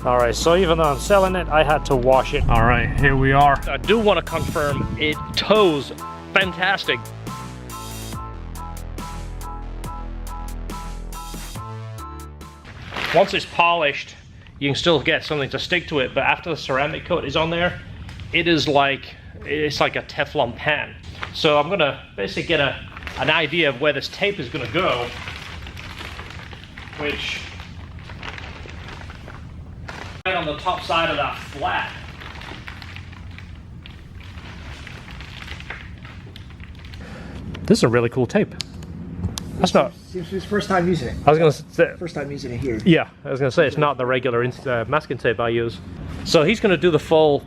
All right, so even though I'm selling it, I had to wash it. All right, here we are. I do want to confirm it tows fantastic. Once it's polished, you can still get something to stick to it, but after the ceramic coat is on there, it's like a Teflon pan. So I'm gonna basically get an idea of where this tape is gonna go, which right on the top side of that flat. This is a really cool tape. That's not. Seems his first time using it. I was gonna say. First time using it here. Yeah, I was gonna say it's not the regular masking tape I use. So he's gonna do the full,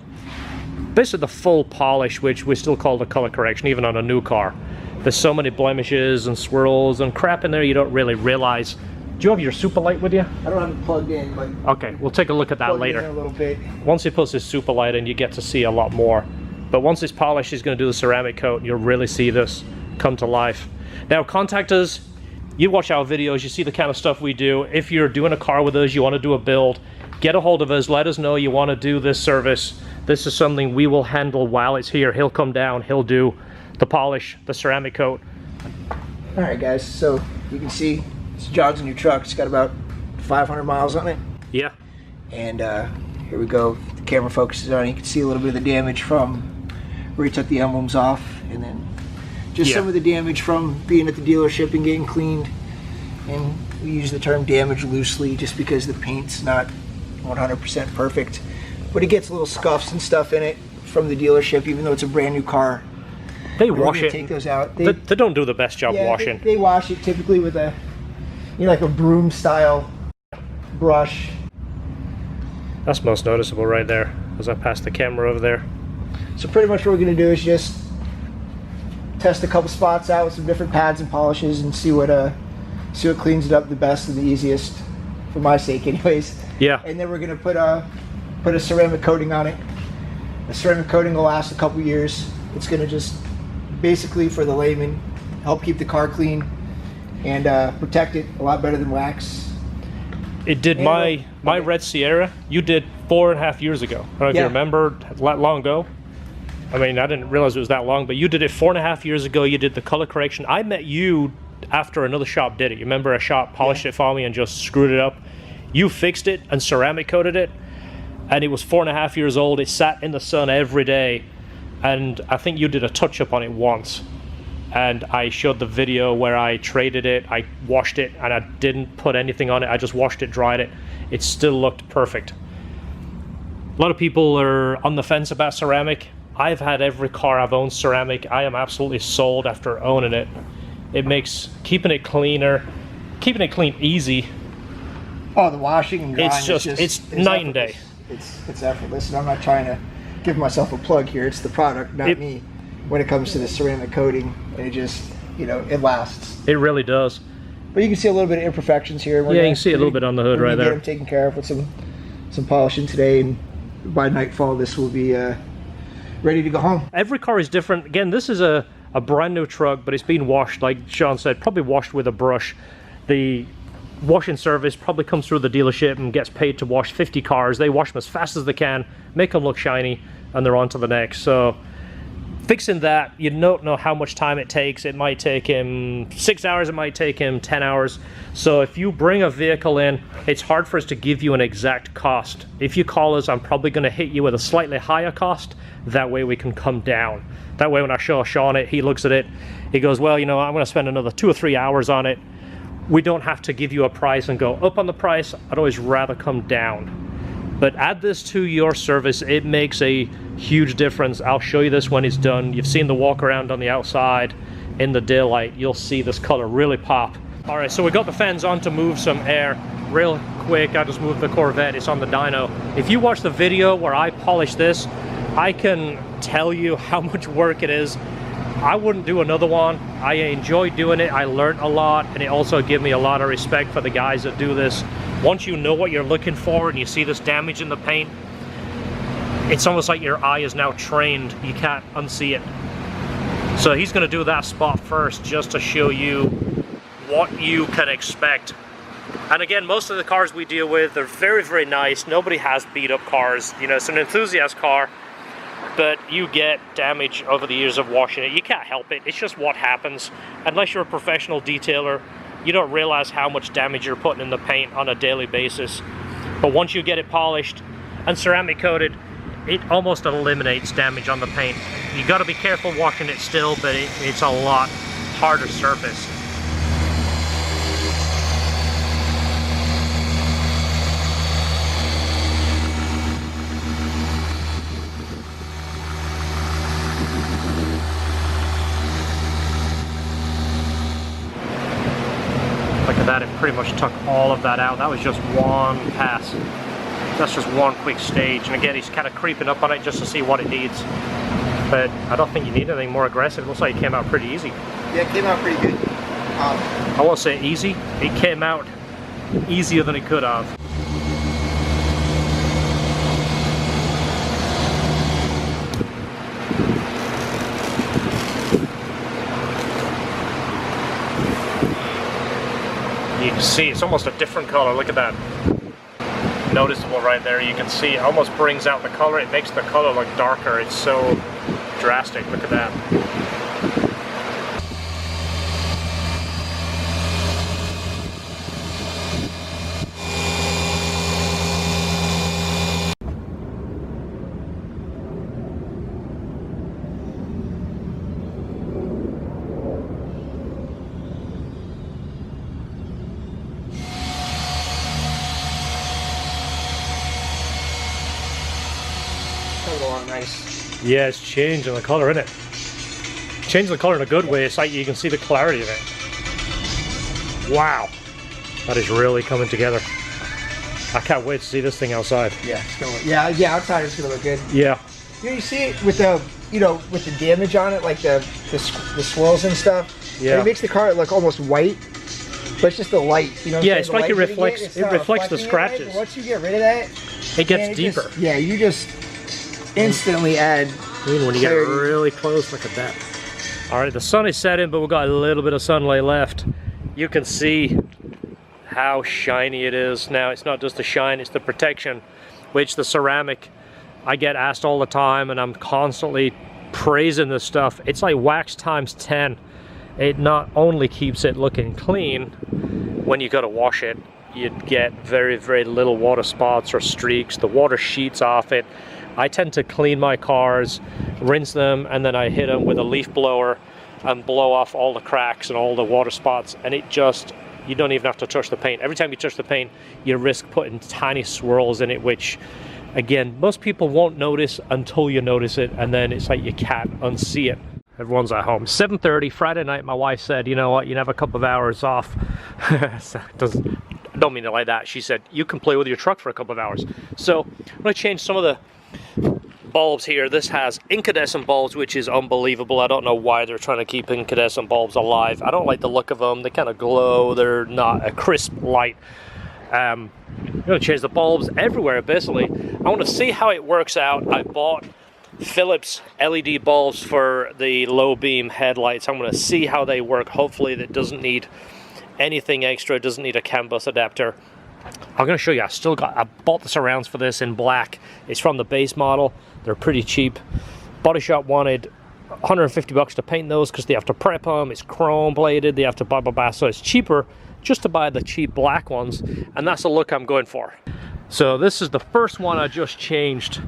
basically the full polish, which we still call the color correction, even on a new car. There's so many blemishes and swirls and crap in there you don't really realize. Do you have your super light with you? I don't have it plugged in, but okay, we'll take a look at that later. In a little bit. Once he puts his super light in, you get to see a lot more. But once it's polished, he's gonna do the ceramic coat, and you'll really see this come to life. Now, contact us. You watch our videos, you see the kind of stuff we do. If you're doing a car with us, you want to do a build, get a hold of us, let us know you want to do this service. This is something we will handle while it's here. He'll come down, he'll do the polish, the ceramic coat. All right, guys, so you can see it's John's new truck. It's got about 500 miles on it. Yeah. And here we go. The camera focuses on it. You can see a little bit of the damage from where he took the emblems off, and then just some of the damage from being at the dealership and getting cleaned. And we use the term damage loosely just because the paint's not 100% perfect. But it gets little scuffs and stuff in it from the dealership, even though it's a brand new car. They wash it. Take those out. They don't do the best job washing. They wash it typically with a, like a broom style brush. That's most noticeable right there as I pass the camera over there. So pretty much what we're going to do is just test a couple spots out with some different pads and polishes and see what cleans it up the best and the easiest, for my sake anyways. Yeah. And then we're going to put a ceramic coating on it. The ceramic coating will last a couple years. It's going to just basically, for the layman, help keep the car clean and protect it a lot better than wax. It did my red Sierra. You did 4.5 years ago. I don't know if you remember, that long ago. I mean, I didn't realize it was that long, but you did it 4.5 years ago. You did the color correction. I met you after another shop did it. You remember a shop polished it for me and just screwed it up? You fixed it and ceramic coated it, and it was 4.5 years old. It sat in the sun every day, and I think you did a touch-up on it once. And I showed the video where I traded it, I washed it, and I didn't put anything on it. I just washed it, dried it. It still looked perfect. A lot of people are on the fence about ceramic. I've had every car I've owned ceramic. I am absolutely sold after owning it. It makes keeping it cleaner, keeping it clean easy. Oh, the washing and drying, it's night and day. It's effortless, and I'm not trying to give myself a plug here. It's the product, not me, when it comes to the ceramic coating. And it just, it lasts. It really does. But you can see a little bit of imperfections here. Yeah, you can see a little bit on the hood right there. Get them taken care of with some polishing today, and by nightfall this will be ready to go home. Every car is different. Again, this is a brand new truck, but it's been washed, like Sean said, probably washed with a brush. The washing service probably comes through the dealership and gets paid to wash 50 cars. They wash them as fast as they can, make them look shiny, and they're on to the next. So fixing that, you don't know how much time it takes. It might take him 6 hours, it might take him 10 hours. So if you bring a vehicle in, it's hard for us to give you an exact cost. If you call us, I'm probably going to hit you with a slightly higher cost. That way we can come down. That way when I show Sean it, he looks at it, he goes, well, I'm going to spend another 2 or 3 hours on it. We don't have to give you a price and go up on the price. I'd always rather come down. But add this to your service, it makes a huge difference. I'll show you this when it's done. You've seen the walk around on the outside in the daylight. You'll see this color really pop. All right, so we got the fans on to move some air real quick. I just moved the Corvette, it's on the dyno. If you watch the video where I polish this, I can tell you how much work it is. I wouldn't do another one. I enjoy doing it. I learned a lot, and it also gave me a lot of respect for the guys that do this. Once you know what you're looking for and you see this damage in the paint, it's almost like your eye is now trained. You can't unsee it. So he's going to do that spot first just to show you what you can expect And again, most of the cars we deal with are very, very nice. Nobody has beat up cars. You know, it's an enthusiast car, but you get damage over the years of washing it. You can't help it. It's just what happens. Unless you're a professional detailer, you don't realize how much damage you're putting in the paint on a daily basis. But once you get it polished and ceramic coated, it almost eliminates damage on the paint. You got to be careful washing it still, but it's a lot harder surface. Look at that, it pretty much took all of that out. That was just one pass. That's just one quick stage. And again, he's kind of creeping up on it just to see what it needs. But I don't think you need anything more aggressive. It looks like it came out pretty easy. Yeah, it came out pretty good. I won't say easy. It came out easier than it could have. You can see it's almost a different color. Look at that. Noticeable right there. You can see it almost brings out the color. It makes the color look darker. It's so drastic. Look at that. Nice. Yeah, it's changing the color, isn't it? Changing the color in a good way. It's like you can see the clarity of it. Wow, that is really coming together. I can't wait to see this thing outside. Yeah, it's gonna look, yeah, outside it's gonna look good. Yeah. You know, you see it with the, you know, with the damage on it, like the swirls and stuff. Yeah. It makes the car look almost white, but it's just the light. You know. Yeah, it's like it reflects. It reflects the scratches. Right? Once you get rid of that, it gets deeper. Just, yeah, you just instantly add. Even when you get really close, look at that. All right, the sun is setting, but we've got a little bit of sunlight left. You can see how shiny it is. Now, it's not just the shine, it's the protection, which the ceramic, I get asked all the time, and I'm constantly praising this stuff. It's like wax times 10. It not only keeps it looking clean, when you go to wash it, you get very, very little water spots or streaks. The water sheets off it. I tend to clean my cars, rinse them, and then I hit them with a leaf blower and blow off all the cracks and all the water spots, and it just, you don't even have to touch the paint. Every time you touch the paint, you risk putting tiny swirls in it, which, again, most people won't notice until you notice it, and then it's like you can't unsee it. Everyone's at home. 7:30, Friday night, my wife said, you know what, you can have a couple of hours off. I don't mean it like that. She said, you can play with your truck for a couple of hours. So I'm going to change some of the bulbs here. This has incandescent bulbs, which is unbelievable. I don't know why they're trying to keep incandescent bulbs alive. I don't like the look of them. They kind of glow. They're not a crisp light. I'm going to change the bulbs everywhere, basically. I want to see how it works out. I bought Philips LED bulbs for the low beam headlights. I'm going to see how they work. Hopefully that doesn't need anything extra. It doesn't need a CAN bus adapter. I'm going to show you. I bought the surrounds for this in black. It's from the base model. They're pretty cheap. Body Shop wanted $150 to paint those because they have to prep them. It's chrome bladed. They have to blah blah blah. So it's cheaper just to buy the cheap black ones, and that's the look I'm going for. So this is the first one I just changed.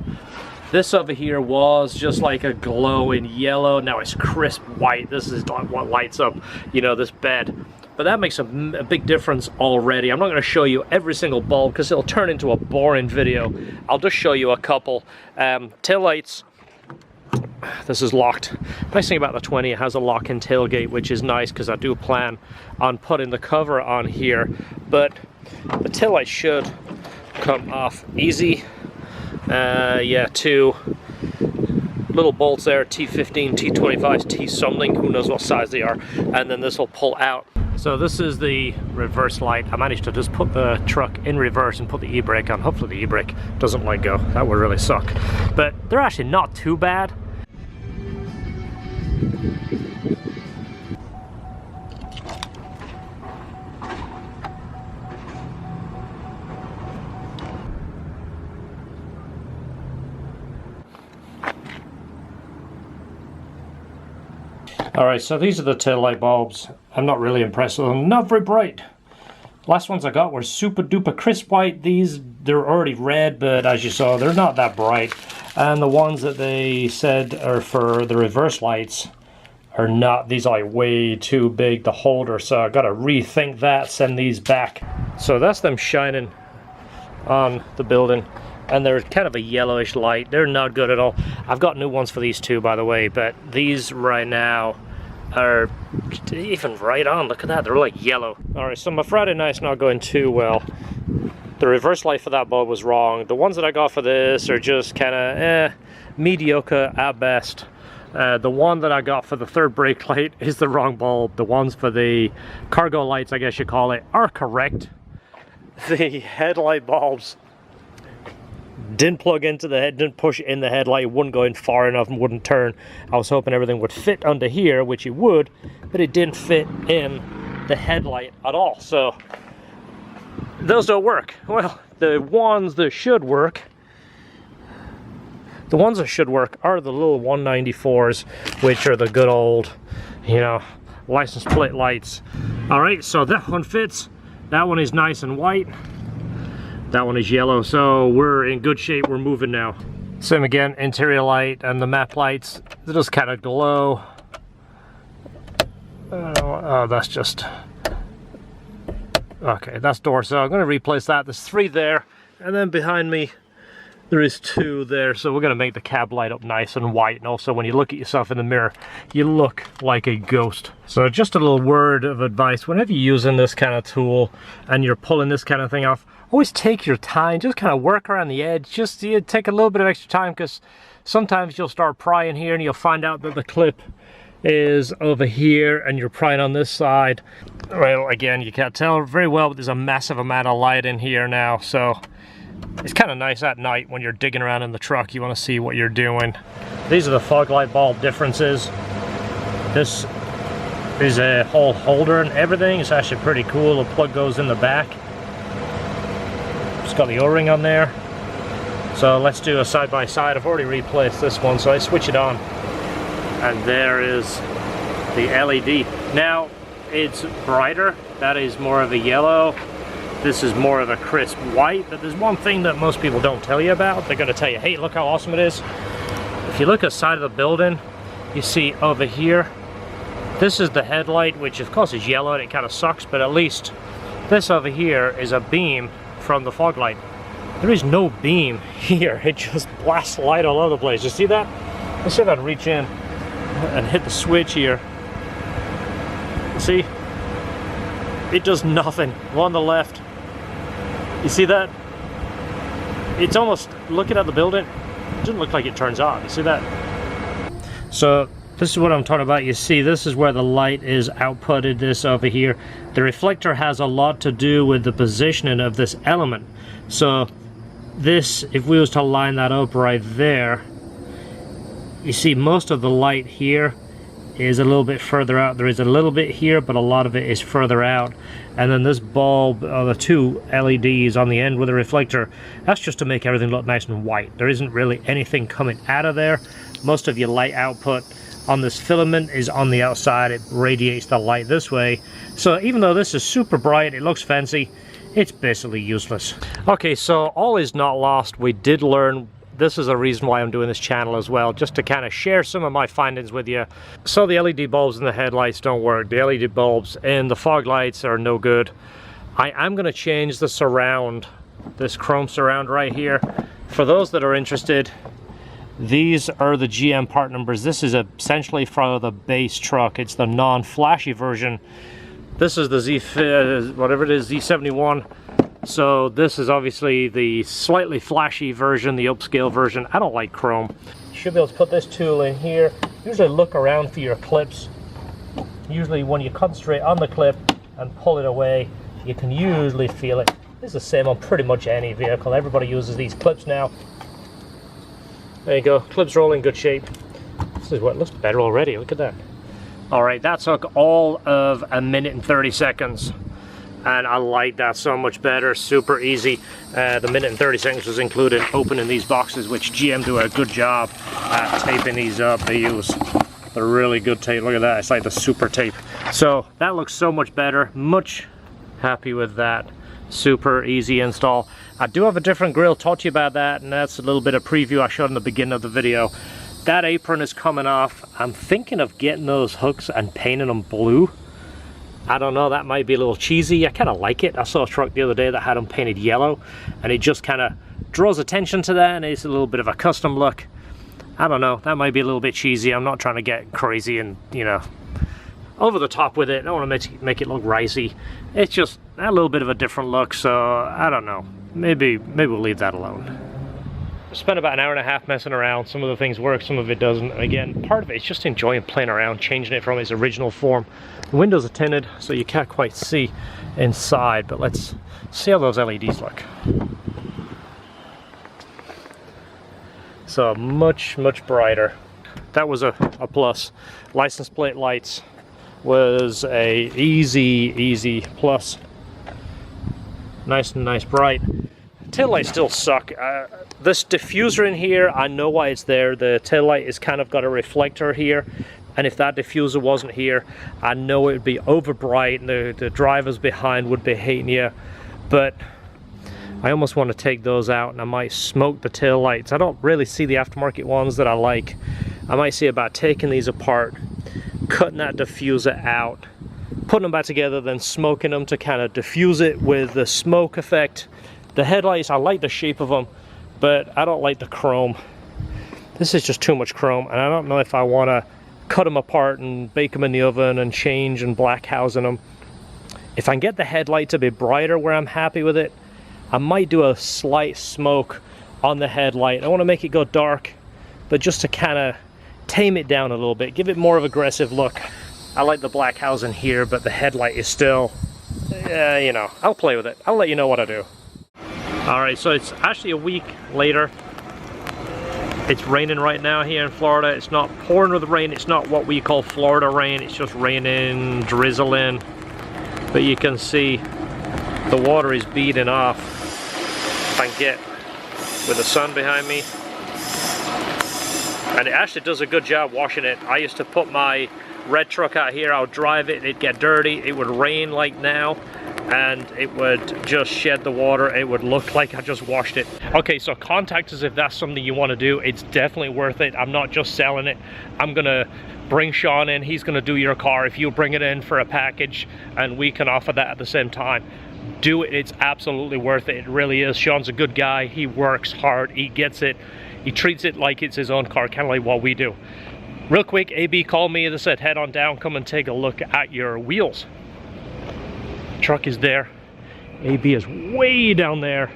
This over here was just like a glowing yellow. Now it's crisp white. This is what lights up, you know, this bed. But that makes a big difference already. I'm not going to show you every single bulb because it'll turn into a boring video. I'll just show you a couple. Taillights. This is locked. Nice thing about the 20, it has a lock-in tailgate, which is nice because I do plan on putting the cover on here. But the taillight should come off easy. Yeah, two little bolts there, T15, T25, T something, who knows what size they are. And then this will pull out. So this is the reverse light. I managed to just put the truck in reverse and put the e-brake on. Hopefully the e-brake doesn't let go. That would really suck. But they're actually not too bad. Alright, so these are the tail light bulbs. I'm not really impressed with them. Not very bright. Last ones I got were super duper crisp white. These, they're already red, but as you saw, they're not that bright. And the ones that they said are for the reverse lights are not. These are like way too big to holder, so I gotta rethink that, send these back. So that's them shining on the building, and they're kind of a yellowish light. They're not good at all. I've got new ones for these too, by the way, but these right now are even right on. Look at that, they're like yellow. All right, so my Friday night's not going too well. The reverse light for that bulb was wrong. The ones that I got for this are just kind of mediocre at best. The one that I got for the third brake light is the wrong bulb. The ones for the cargo lights, I guess you call it, are correct. The headlight bulbs didn't plug into the head, didn't push in the headlight, it wouldn't go in far enough and wouldn't turn. I was hoping everything would fit under here, which it would, but it didn't fit in the headlight at all. So those don't work. Well, the ones that should work, are the little 194s, which are the good old, you know, license plate lights. All right, so that one fits. That one is nice and white. That one is yellow, so we're in good shape. We're moving now. Same again, interior light and the map lights, they just kind of glow. Oh, that's just, okay, that's door, so I'm going to replace that. There's 3 there, and then behind me there is 2 there, so we're going to make the cab light up nice and white, and also when you look at yourself in the mirror, you look like a ghost. So just a little word of advice, whenever you're using this kind of tool and you're pulling this kind of thing off, always take your time, just kind of work around the edge, just take a little bit of extra time, because sometimes you'll start prying here and you'll find out that the clip is over here and you're prying on this side. Well, again, you can't tell very well, but there's a massive amount of light in here now, so it's kind of nice at night when you're digging around in the truck. You want to see what you're doing. These are the fog light bulb differences. This is a whole holder and everything. It's actually pretty cool. The plug goes in the back. It's got the O-ring on there. So let's do a side-by-side. I've already replaced this one, so I switch it on. And there is the LED. Now, it's brighter. That is more of a yellow. This is more of a crisp white, but there's one thing that most people don't tell you about. They're gonna tell you, hey, look how awesome it is. If you look at the side of the building, you see over here, this is the headlight, which of course is yellow and it kind of sucks, but at least this over here is a beam from the fog light. There is no beam here. It just blasts light all over the place. You see that? Let's see if I can reach in and hit the switch here. See? It does nothing. One on the left. You see that? It's almost, looking at the building, it doesn't look like it turns on. You see that? So this is what I'm talking about. You see, this is where the light is outputted, this over here. The reflector has a lot to do with the positioning of this element. So this, if we was to line that up right there, you see most of the light here is a little bit further out. There is a little bit here, but a lot of it is further out. And then this bulb, the 2 LEDs on the end with a reflector, that's just to make everything look nice and white. There isn't really anything coming out of there. Most of your light output on this filament is on the outside. It radiates the light this way. So even though this is super bright, it looks fancy, it's basically useless. Okay, so all is not lost. We did learn. This is a reason why I'm doing this channel as well, just to kind of share some of my findings with you. So the LED bulbs in the headlights don't work. The LED bulbs in the fog lights are no good. I am going to change the surround, this chrome surround right here. For those that are interested, these are the GM part numbers. This is essentially for the base truck. It's the non-flashy version. This is the whatever it is, Z71. So this is obviously the slightly flashy version, the upscale version. I don't like chrome. You should be able to put this tool in here. Usually look around for your clips. Usually when you concentrate on the clip and pull it away, you can usually feel it. It's the same on pretty much any vehicle. Everybody uses these clips now. There you go, clips are all in good shape. This is what looks better already, look at that. All right, that took all of 1 minute and 30 seconds. And I like that so much better, super easy. The 1 minute and 30 seconds was included opening these boxes, which GM do a good job at taping these up. They use the really good tape. Look at that, it's like the super tape. So that looks so much better. Much happy with that. Super easy install. I do have a different grill, taught you about that, and that's a little bit of preview I showed in the beginning of the video. That apron is coming off. I'm thinking of getting those hooks and painting them blue. I don't know, that might be a little cheesy. I kind of like it. I saw a truck the other day that had them painted yellow, and it just kind of draws attention to that, and it's a little bit of a custom look. I don't know, that might be a little bit cheesy. I'm not trying to get crazy and, you know, over the top with it. I don't want to make it look ricey. It's just a little bit of a different look, so I don't know. Maybe we'll leave that alone. I spent about an hour and a half messing around. Some of the things work, some of it doesn't. And again, part of it is just enjoying playing around, changing it from its original form. The windows are tinted, so you can't quite see inside, but let's see how those LEDs look. So much brighter. That was a plus. License plate lights was a easy plus. Nice and nice bright. Tail lights still suck. This diffuser in here, I know why it's there. The tail light is kind of got a reflector here, and if that diffuser wasn't here, I know it would be over bright and the drivers behind would be hating you. But I almost want to take those out, and I might smoke the tail lights. I don't really see the aftermarket ones that I like. I might see about taking these apart, cutting that diffuser out, putting them back together, then smoking them to kind of diffuse it with the smoke effect. The headlights, I like the shape of them, but I don't like the chrome. This is just too much chrome, and I don't know if I want to cut them apart and bake them in the oven and change and black housing them. If I can get the headlight to be brighter where I'm happy with it, I might do a slight smoke on the headlight. I want to make it go dark, but just to kind of tame it down a little bit, give it more of an aggressive look. I like the black housing here, but the headlight is still, you know, I'll play with it. I'll let you know what I do. Alright, so it's actually a week later. It's raining right now here in Florida. It's not pouring with rain. It's not what we call Florida rain. It's just raining, drizzling. But you can see the water is beating off. If I can get with the sun behind me. And it actually does a good job washing it. I used to put my red truck out here, I would drive it, it'd get dirty, it would rain like now, and it would just shed the water. It would look like I just washed it. Okay, so contact us if that's something you want to do. It's definitely worth it. I'm not just selling it. I'm gonna bring Sean in, he's gonna do your car. If you bring it in for a package and we can offer that at the same time, do it. It's absolutely worth it. It really is. Sean's a good guy. He works hard, he gets it, he treats it like it's his own car, kind of like what we do. Real quick, AB called me and said, head on down, come and take a look at your wheels. Truck is there. AB is way down there,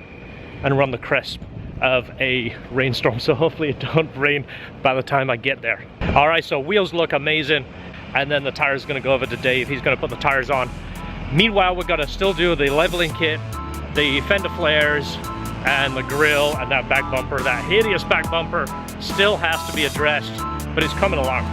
and we're on the crest of a rainstorm, so hopefully it don't rain by the time I get there. All right, so wheels look amazing, and then the tires gonna go over to Dave. He's gonna put the tires on. Meanwhile, we're gonna still do the leveling kit, the fender flares, and the grill, and that back bumper. That hideous back bumper still has to be addressed, but it's coming along.